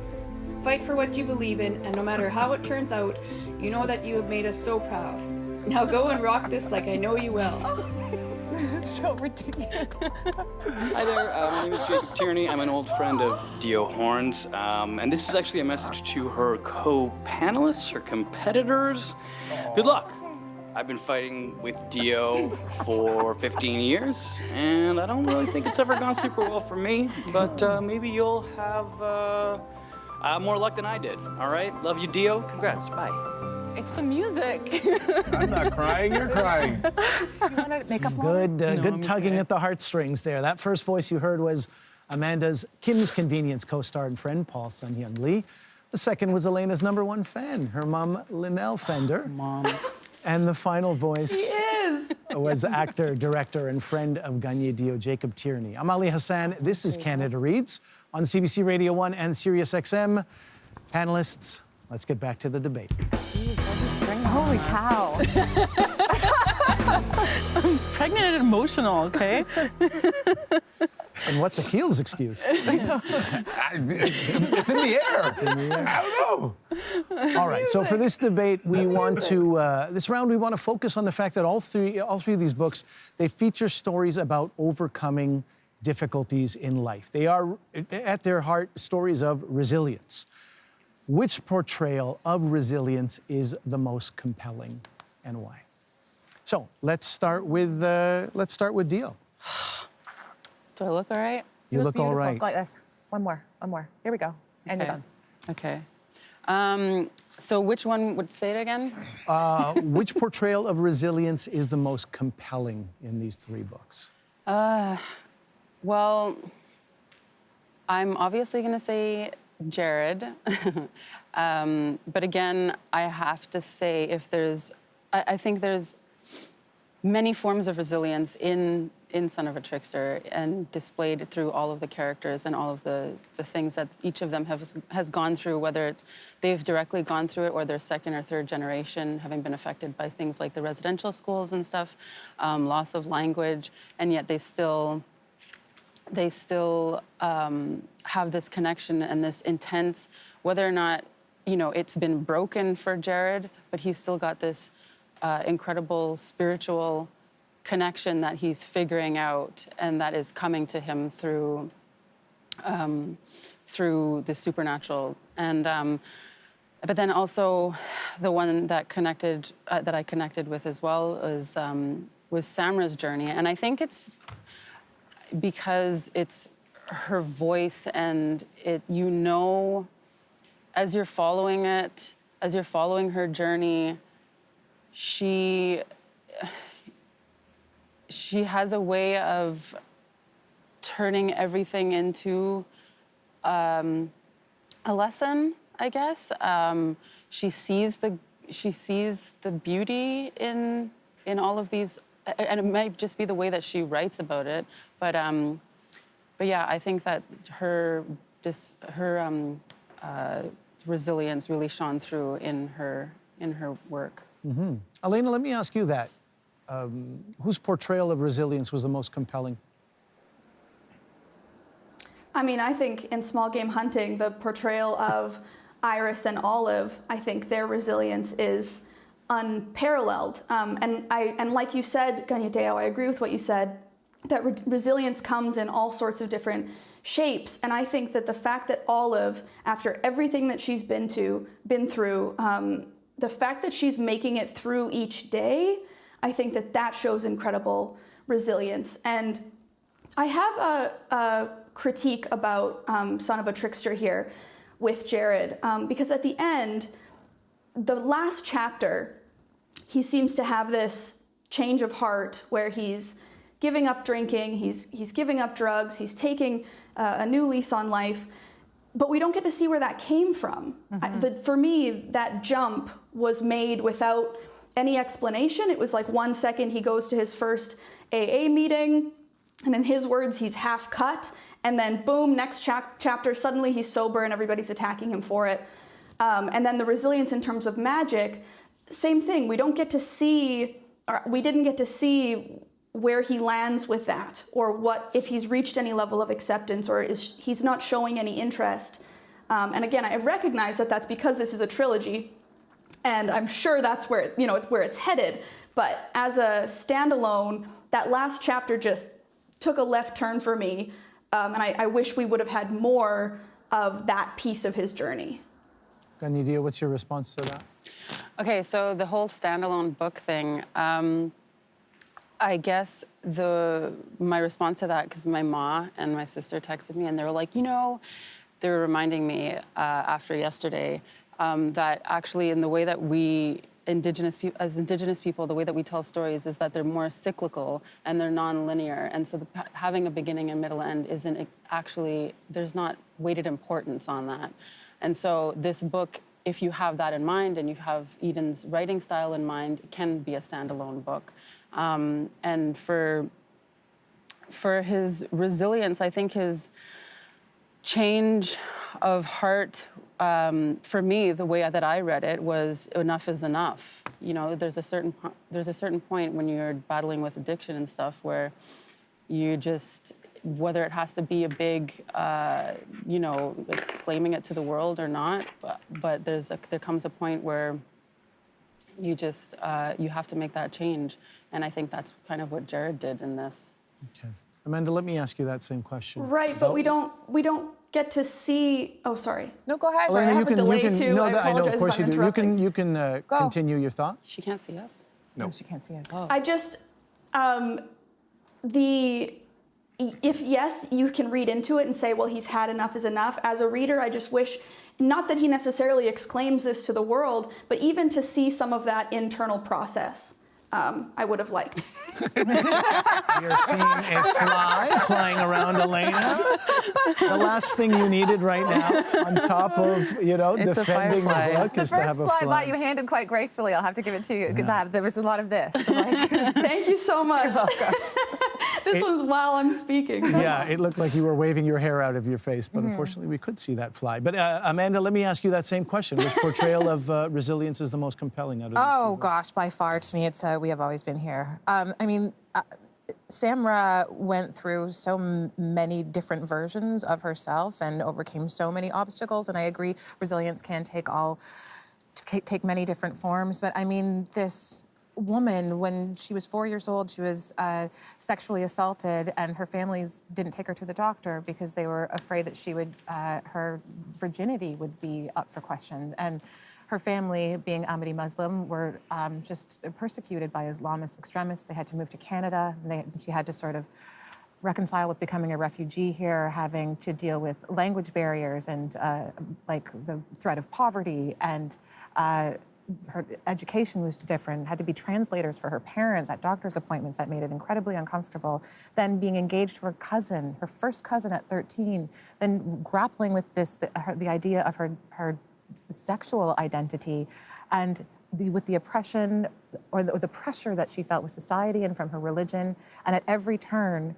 Fight for what you believe in, and no matter how it turns out, you know that you have made us so proud. Now go and rock this like I know you will. So ridiculous. Hi there, my name is Jacob Tierney. I'm an old friend of Dio Horn's, and this is actually a message to her co-panelists, her competitors. Good luck. I've been fighting with Dio for 15 years, and I don't really think it's ever gone super well for me, but maybe you'll have more luck than I did, all right? Love you, Dio. Congrats, bye. It's the music. I'm not crying, you're crying. You want to make up Good tugging at the heartstrings there. That first voice you heard was Amanda's Kim's Convenience co-star and friend, Paul Sun-Hyung Lee. The second was Elena's #1 fan, her mom, Linnell Fender. And the final voice was actor, director, and friend of Gagné Dio, Jacob Tierney. I'm Ali Hassan. This is Canada Reads on CBC Radio 1 and Sirius XM. Panelists, let's get back to the debate. Holy cow. I'm pregnant and emotional, okay? And what's Akil's excuse? It's in the air. It's in the air. I don't know. All right, so for this debate, we want to, this round, we want to focus on the fact that all three of these books, they feature stories about overcoming difficulties in life. They are, at their heart, stories of resilience. Which portrayal of resilience is the most compelling, and why? So let's start with Dio. Do I look all right? You look all right. Like this. One more. Here we go. And you're done. Okay. So which one would say it again? Which portrayal of resilience is the most compelling in these 3 books? Well, I'm obviously going to say Jared. But again, I have to say I think there's many forms of resilience in Son of a Trickster and displayed through all of the characters and all of the things that each of them has gone through, whether it's they've directly gone through it or their 2nd or 3rd generation having been affected by things like the residential schools and stuff, loss of language, and yet they still have this connection and this intense, whether or not, it's been broken for Jared, but he's still got this incredible spiritual connection that he's figuring out and that is coming to him through the supernatural. And but then also the one that I connected with as well was Samra's journey. And I think it's because it's her voice and as you're following her journey, she has a way of turning everything into a lesson, I guess. She sees the beauty in all of these and it might just be the way that she writes about it, but yeah, I think that her resilience really shone through in her work. Mm-hmm. Elena, let me ask you that. Whose portrayal of resilience was the most compelling? I mean, I think in Small Game Hunting, the portrayal of Iris and Olive, I think their resilience is unparalleled. And like you said, Ganyateo, I agree with what you said, that resilience comes in all sorts of different shapes. And I think that the fact that Olive, after everything that she's been through, the fact that she's making it through each day, I think that shows incredible resilience. And I have a critique about Son of a Trickster here with Jared, because at the end, the last chapter, he seems to have this change of heart where he's giving up drinking, he's giving up drugs, he's taking a new lease on life, but we don't get to see where that came from. For me, that jump was made without any explanation. It was like 1 second he goes to his first AA meeting, and in his words, he's half cut, and then boom, next chapter, suddenly he's sober and everybody's attacking him for it. And then the resilience in terms of magic, same thing. We didn't get to see where he lands with that, or what if he's reached any level of acceptance, or he's not showing any interest. And again, I recognize that that's because this is a trilogy, and I'm sure that's where it's where it's headed. But as a standalone, that last chapter just took a left turn for me, and I wish we would have had more of that piece of his journey. Ganyateo, what's your response to that? Okay, so the whole standalone book thing, I guess my response to that, because my ma and my sister texted me and they were like, they were reminding me after yesterday that actually in the way that we, Indigenous people, the way that we tell stories is that they're more cyclical and they're non-linear. And so having a beginning and middle end isn't actually, there's not weighted importance on that. And so this book, if you have that in mind and you have Eden's writing style in mind, it can be a standalone book. And for his resilience, I think his change of heart, for me, the way that I read it was enough is enough. There's a certain point when you're battling with addiction and stuff where you just, whether it has to be a big, exclaiming it to the world or not, but there comes a point where you just, you have to make that change. And I think that's kind of what Jared did in this. Okay. Amanda, let me ask you that same question. Right, but we don't get to see. Oh, sorry. No, go ahead. Elena, I have a delay too. I know, of course you do. You can Go. continue your thought. She can't see us? No, she can't see us. Oh. I just, if yes, you can read into it and say, well, he's had enough is enough. As a reader, I just wish, not that he necessarily exclaims this to the world, but even to see some of that internal process, I would have liked. You're seeing a fly flying around Elena. The last thing you needed right now, on top of, It's defending the book, is to have a The first fly fly. you handed quite gracefully. I'll have to give it to you. Yeah. There was a lot of this. Thank you so much. This one's while I'm speaking. Yeah, it looked like you were waving your hair out of your face, but unfortunately we could see that fly. But Amanda, let me ask you that same question. Which portrayal of resilience is the most compelling out of these Oh, two? gosh, by far, to me, it's We Have Always Been Here. Samra went through so many different versions of herself and overcame so many obstacles, and I agree, resilience can take many different forms, but this woman, when she was 4 years old, she was sexually assaulted, and her families didn't take her to the doctor because they were afraid that her virginity would be up for question. And her family, being Ahmadi Muslim, were just persecuted by Islamist extremists. They had to move to Canada. She had to sort of reconcile with becoming a refugee here, having to deal with language barriers and the threat of poverty, and her education was different, had to be translators for her parents at doctor's appointments. That made it incredibly uncomfortable. Then being engaged to her cousin, her first cousin at 13, then grappling with the idea of her sexual identity. And with the oppression or the pressure that she felt with society and from her religion. And at every turn,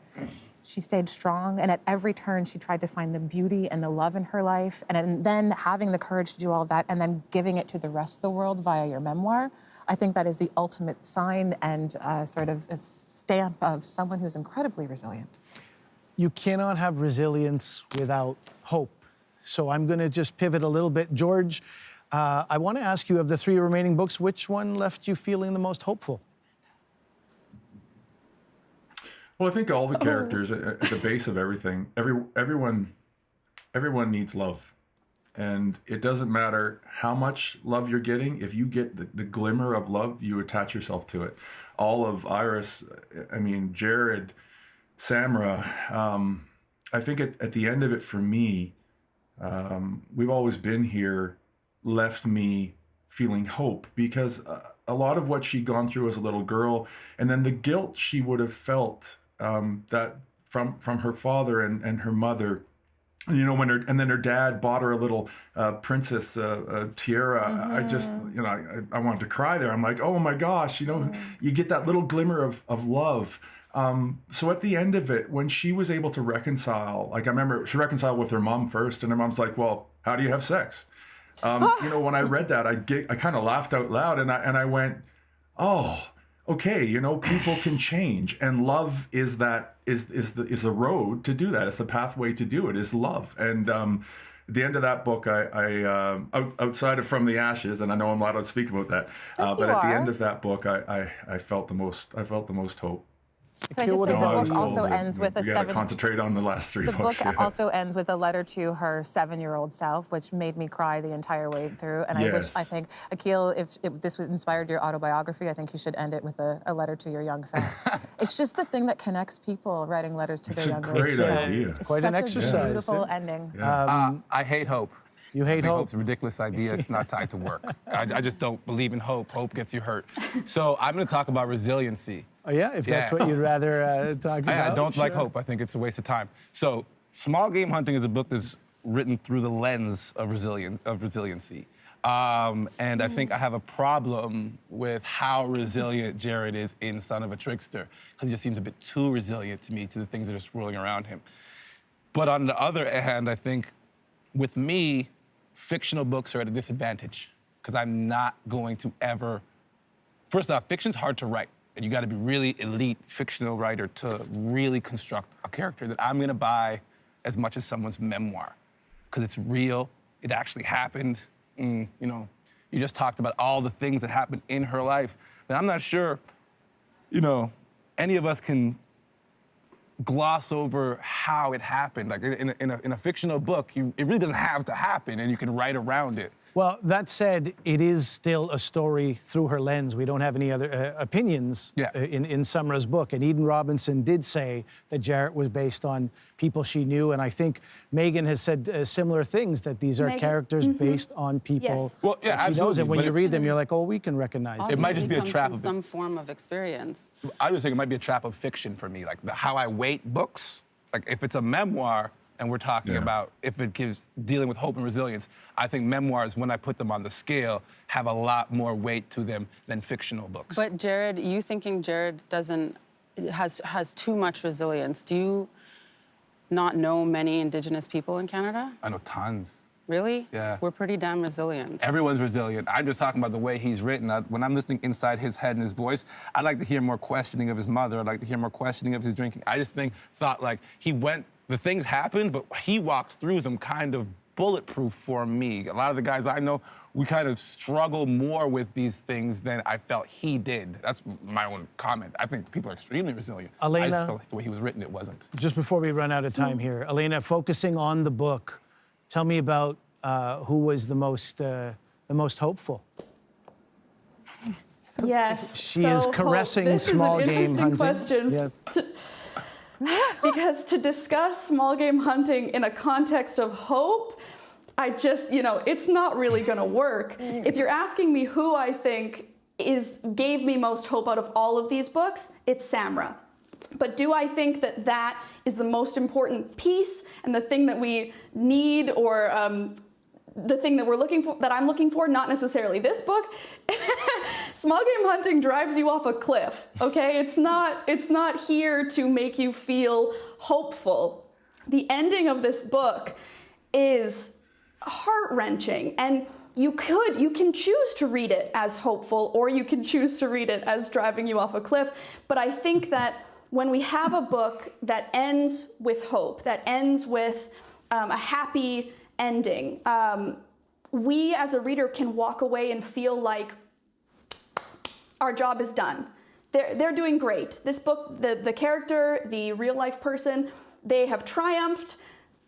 she stayed strong. And at every turn, she tried to find the beauty and the love in her life. And then having the courage to do all of that and then giving it to the rest of the world via your memoir, I think that is the ultimate sign and sort of a stamp of someone who's incredibly resilient. You cannot have resilience without hope. So I'm going to just pivot a little bit. George, I want to ask you, of the 3 remaining books, which one left you feeling the most hopeful? Well, I think all the characters at the base of everything, everyone needs love. And it doesn't matter how much love you're getting. If you get the glimmer of love, you attach yourself to it. All of Iris, I mean, Jared, Samra, I think at the end of it for me, We've Always Been Here left me feeling hope, because a lot of what she'd gone through as a little girl, and then the guilt she would have felt that from her father and her mother, you know, and then her dad bought her a little princess tiara. I just, you know, I wanted to cry there. I'm like, oh my gosh, you know, you get that little glimmer of love. So at the end of it, when she was able to reconcile, like I remember she reconciled with her mom first, and her mom's like, well, how do you have sex? You know, when I read that, I kind of laughed out loud, and I went, oh, okay, you know, people can change, and love is the road to do that. It's the pathway to do it, is love. And at the end of that book, I outside of From the Ashes, and I know I'm allowed to speak about that, but at the end of that book, I felt the most hope. Can I just say the book also ends with a We got to concentrate on the last 3 books. The book also ends with a letter to her 7-year-old self, which made me cry the entire way through. And I think, Akilah, if this inspired your autobiography, I think you should end it with a letter to your young self. It's just the thing that connects people, writing letters to their younger selves. It's a great idea. It's quite an exercise. a beautiful ending. I hate hope. You hate hope? Hope's a ridiculous idea. It's not tied to work. I just don't believe in hope. Hope gets you hurt. So I'm going to talk about resiliency. Oh, yeah? If that's what you'd rather talk about? I don't like hope. I think it's a waste of time. So Small Game Hunting is a book that's written through the lens of resiliency. And I think I have a problem with how resilient Jared is in Son of a Trickster, because he just seems a bit too resilient to me, to the things that are swirling around him. But on the other hand, I think with me, fictional books are at a disadvantage, because I'm not going to ever... First off, fiction's hard to write, and you got to be really elite fictional writer to really construct a character that I'm going to buy as much as someone's memoir, because it's real, it actually happened. You know, you just talked about all the things that happened in her life that I'm not sure, you know, any of us can gloss over how it happened. Like in a fictional book, it really doesn't have to happen, and you can write around it. Well, that said, it is still a story through her lens. We don't have any other opinions in Samra's book. And Eden Robinson did say that Jarrett was based on people she knew. And I think Megan has said similar things, that these are characters based on people well, she knows. And when you read them, you're like, oh, we can recognize it. Might just be a trap of some form of experience. I was thinking it might be a trap of fiction for me, like how I weight books. Like if it's a memoir, and we're talking about if it gives dealing with hope and resilience, I think memoirs, when I put them on the scale, have a lot more weight to them than fictional books. But Jared, you thinking Jared has too much resilience? Do you not know many Indigenous people in Canada? I know tons. Really? Yeah. We're pretty damn resilient. Everyone's resilient. I'm just talking about the way he's written. When I'm listening inside his head and his voice, I'd like to hear more questioning of his mother. I'd like to hear more questioning of his drinking. I just thought like the things happened, but he walked through them kind of bulletproof for me. A lot of the guys I know, we kind of struggle more with these things than I felt he did. That's my own comment. I think people are extremely resilient. Elena, I just felt like the way he was written, it wasn't. Just before we run out of time here, Elena, focusing on the book, tell me about who was the most hopeful. Yes. She is caressing Small Game Hunting. Question. Yes. Because to discuss small game hunting in a context of hope, I just, it's not really going to work. If you're asking me who I think gave me most hope out of all of these books, it's Samra. But do I think that is the most important piece and the thing that we need or the thing that we're looking for, that I'm looking for, not necessarily this book. Small game hunting drives you off a cliff, okay? It's not here to make you feel hopeful. The ending of this book is heart-wrenching, and you can choose to read it as hopeful, or you can choose to read it as driving you off a cliff. But I think that when we have a book that ends with hope, that ends with a happy ending, we as a reader can walk away and feel like our job is done. They're doing great. This book, the character, the real life person, they have triumphed,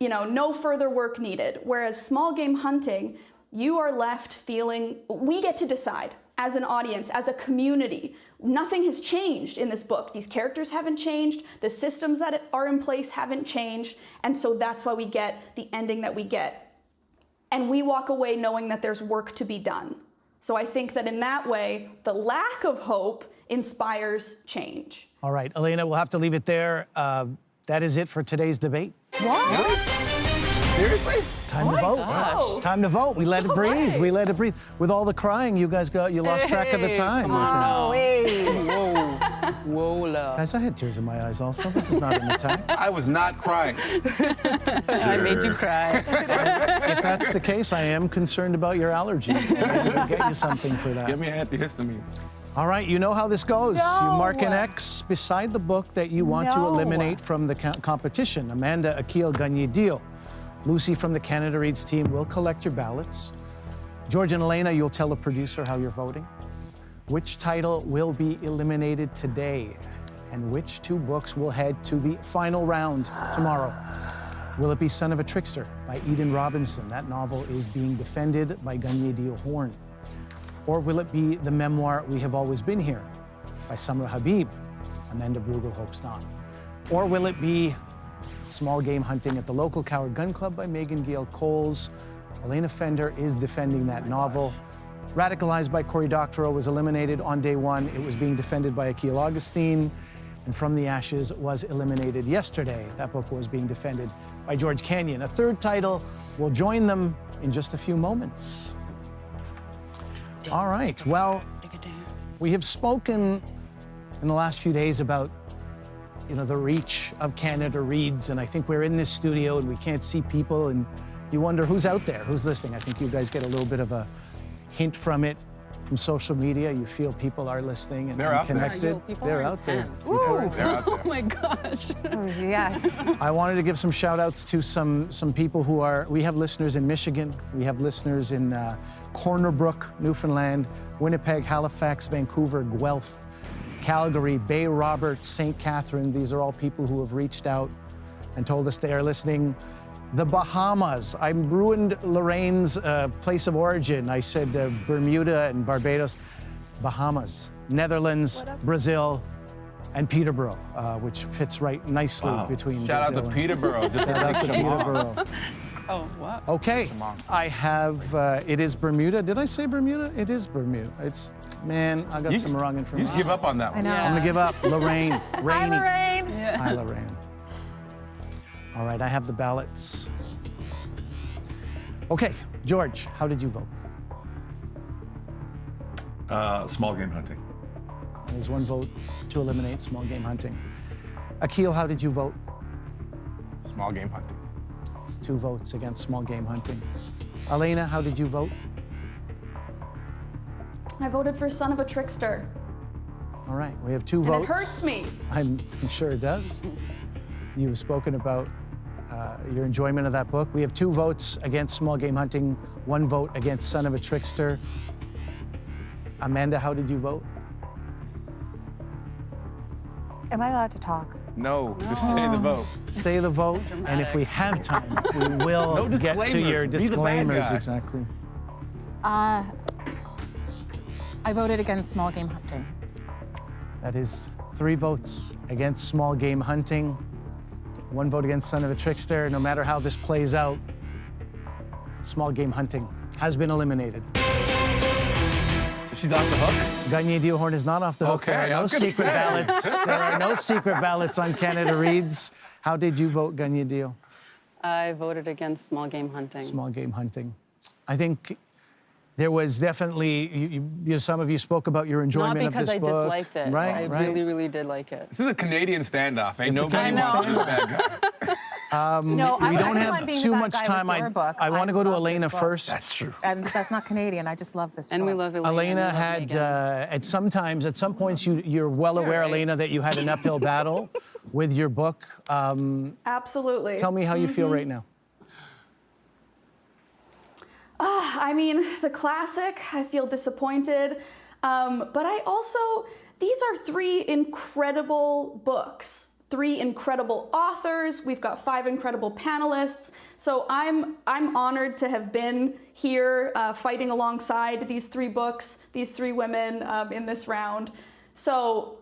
no further work needed. Whereas small game hunting, you are left feeling, we get to decide as an audience, as a community. Nothing has changed in this book. These characters haven't changed. The systems that are in place haven't changed. And so that's why we get the ending that we get. And we walk away knowing that there's work to be done. So I think that in that way, the lack of hope inspires change. All right, Elena, we'll have to leave it there. That is it for today's debate. What? Seriously? It's time to vote. It's time to vote. We let it breathe. way. We let it breathe. With all the crying, you guys you lost track of the time. Come on. Whoa. Whoa. Guys, I had tears in my eyes also. This is not an attack. I was not crying. I made you cry. If that's the case, I am concerned about your allergies. Maybe we'll get you something for that. Give me an antihistamine. All right, you know how this goes. No. You mark an X beside the book that you want to No. eliminate from the competition. Amanda, Akilah, Gagné, Deal. Lucy from the Canada Reads team will collect your ballots. George and Elena, you'll tell the producer how you're voting. Which title will be eliminated today? And which two books will head to the final round tomorrow? Will it be Son of a Trickster by Eden Robinson? That novel is being defended by Gagné Deal Horn. Or will it be the memoir We Have Always Been Here by Samra Habib? Amanda Brugel hopes not. Or will it be Small Game Hunting at the Local Coward Gun Club by Megan Gale Coles? Elena Fender is defending that novel. Radicalized by Cory Doctorow was eliminated on day one. It was being defended by Akilah Augustine. And From the Ashes was eliminated yesterday. That book was being defended by George Canyon. A third title will join them in just a few moments. All right, well, we have spoken in the last few days about the reach of Canada Reads, and I think we're in this studio and we can't see people, and you wonder who's out there, who's listening. I think you guys get a little bit of a hint from it from social media. You feel people are listening and They're out connected. there. They're out there. They're out there. Oh my gosh. Yes. I wanted to give some shout outs to some people who we have listeners in Michigan, we have listeners in Corner Brook, Newfoundland, Winnipeg, Halifax, Vancouver, Guelph, Calgary, Bay Robert, St. Catherine. These are all people who have reached out and told us they are listening. The Bahamas. I ruined Lorraine's place of origin. I said Bermuda and Barbados. Bahamas, Netherlands, Brazil, and Peterborough, which fits right nicely between Shout out Brazil to and- Peterborough. Just Shout out to Peterborough. Oh, wow. Okay, I have, it is Bermuda. Did I say Bermuda? It is Bermuda. I got some wrong You information. just give up on that one. I know. I'm gonna give up. Lorraine. Hi, Rainey. Lorraine. Hi, Lorraine. All right, I have the ballots. Okay, George, how did you vote? Small Game Hunting. There's one vote to eliminate Small Game Hunting. Akilah, how did you vote? Small Game Hunting. It's 2 votes against Small Game Hunting. Elena, how did you vote? I voted for Son of a Trickster. All right, we have 2 And votes. it hurts me. I'm sure it does. You've spoken about your enjoyment of that book. We have 2 votes against Small Game Hunting, 1 vote against Son of a Trickster. Amanda, how did you vote? Am I allowed to talk? No, just say the vote. Say the vote, and if we have time, we will No get to disclaimers. your Be the bad disclaimers. guy. Exactly. I voted against Small Game Hunting. That is 3 votes against Small Game Hunting, 1 vote against Son of a Trickster. No matter how this plays out, Small Game Hunting has been eliminated. So she's off the hook? Gagné Deal Horn is not off the hook. Okay, There are I no was gonna secret say. ballots. There are no secret ballots on Canada Reads. How did you vote, Gagné Deal? I voted against small game hunting. Small Game Hunting. I think there was definitely, some of you spoke about your enjoyment of this book. Not because I disliked it. Right, I really, really did like it. This is a Canadian standoff. Ain't It's a nobody Canadian wants to be the standoff. bad guy. No, we I don't wouldn't have mind being too the bad much guy time. with your book. I want to go to love this Elena book. first. That's true. And that's not Canadian. I just love this book. And we love Elena. Elena had, at some points, you're well aware, Elena, that you had an uphill battle with your book. Absolutely. Tell me how you feel right now. I mean, the classic, I feel disappointed. But I also, these are 3 incredible books, 3 incredible authors. We've got 5 incredible panelists. So I'm honored to have been here fighting alongside these 3 books, these 3 women in this round. So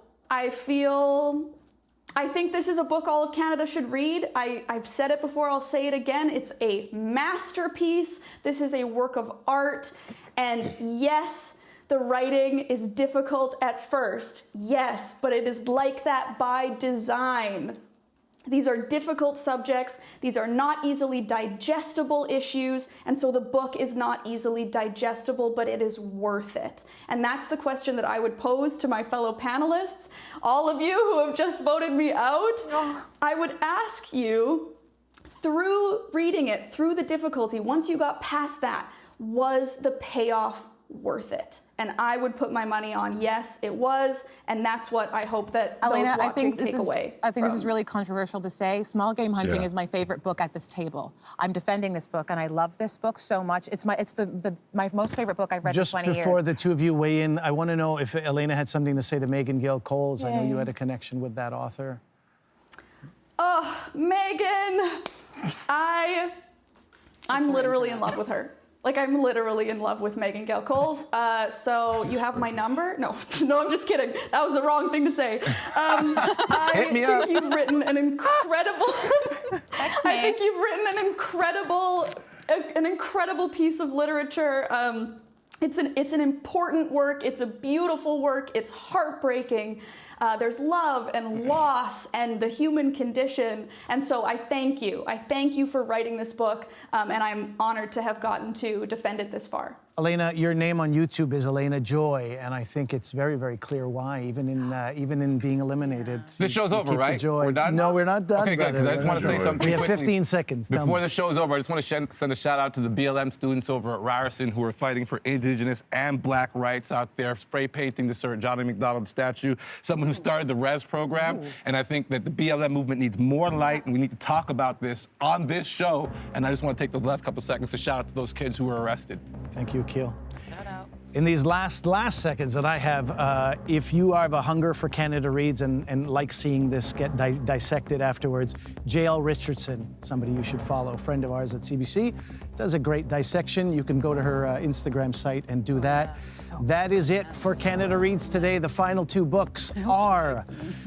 I think this is a book all of Canada should read. I've said it before, I'll say it again. It's a masterpiece. This is a work of art. And yes, the writing is difficult at first. Yes, but it is like that by design. These are difficult subjects. These are not easily digestible issues. And so the book is not easily digestible, but it is worth it. And that's the question that I would pose to my fellow panelists, all of you who have just voted me out. I would ask you, through reading it, through the difficulty, once you got past that, was the payoff worth it? And I would put my money on yes, it was, and that's what I hope that Elena, those watching take away. I think this is really controversial to say. Small Game Hunting is my favorite book at this table. I'm defending this book, and I love this book so much. It's my most favorite book I've read in 20 years. Just before the two of you weigh in, I want to know if Elena had something to say to Megan Gale Coles. I know you had a connection with that author. Oh, Megan, I'm literally in love with her. Like, I'm literally in love with Megan Gale Coles. So you have my number? No, I'm just kidding. That was the wrong thing to say. I think you've written an incredible. I think you've written an incredible piece of literature. It's an important work. It's a beautiful work. It's heartbreaking. There's love and loss and the human condition. And so I thank you. I thank you for writing this book, and I'm honored to have gotten to defend it this far. Elena, your name on YouTube is Elena Joy, and I think it's very, very clear why, even in being eliminated. This show's over, right? Joy. We're done? No, we're not done. Okay, good, because I just want to say something We have quickly. 15 seconds. Tell Before me. the show's over, I just want to send a shout out to the BLM students over at Ryerson who are fighting for Indigenous and Black rights out there, spray painting the Sir Johnny MacDonald statue, someone who started the RES program. And I think that the BLM movement needs more light, and we need to talk about this on this show. And I just want to take those last couple seconds to shout out to those kids who were arrested. Thank you, Akil. In these last seconds that I have, if you have a hunger for Canada Reads and like seeing this get dissected afterwards, J.L. Richardson, somebody you should follow, a friend of ours at CBC, does a great dissection. You can go to her Instagram site and do that. That is it for Canada Reads today. The final 2 books are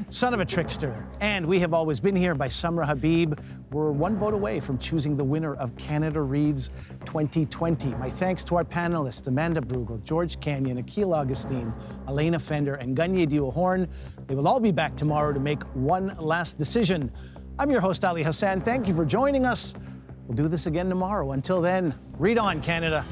Son of a Trickster and We Have Always Been Here by Samra Habib. We're 1 vote away from choosing the winner of Canada Reads 2020. My thanks to our panelists, Amanda Brugel, George Canyon, Akilah Augustine, Elena Fender, and Ganye Diohorn. They will all be back tomorrow to make one last decision. I'm your host, Ali Hassan. Thank you for joining us. We'll do this again tomorrow. Until then, read on, Canada.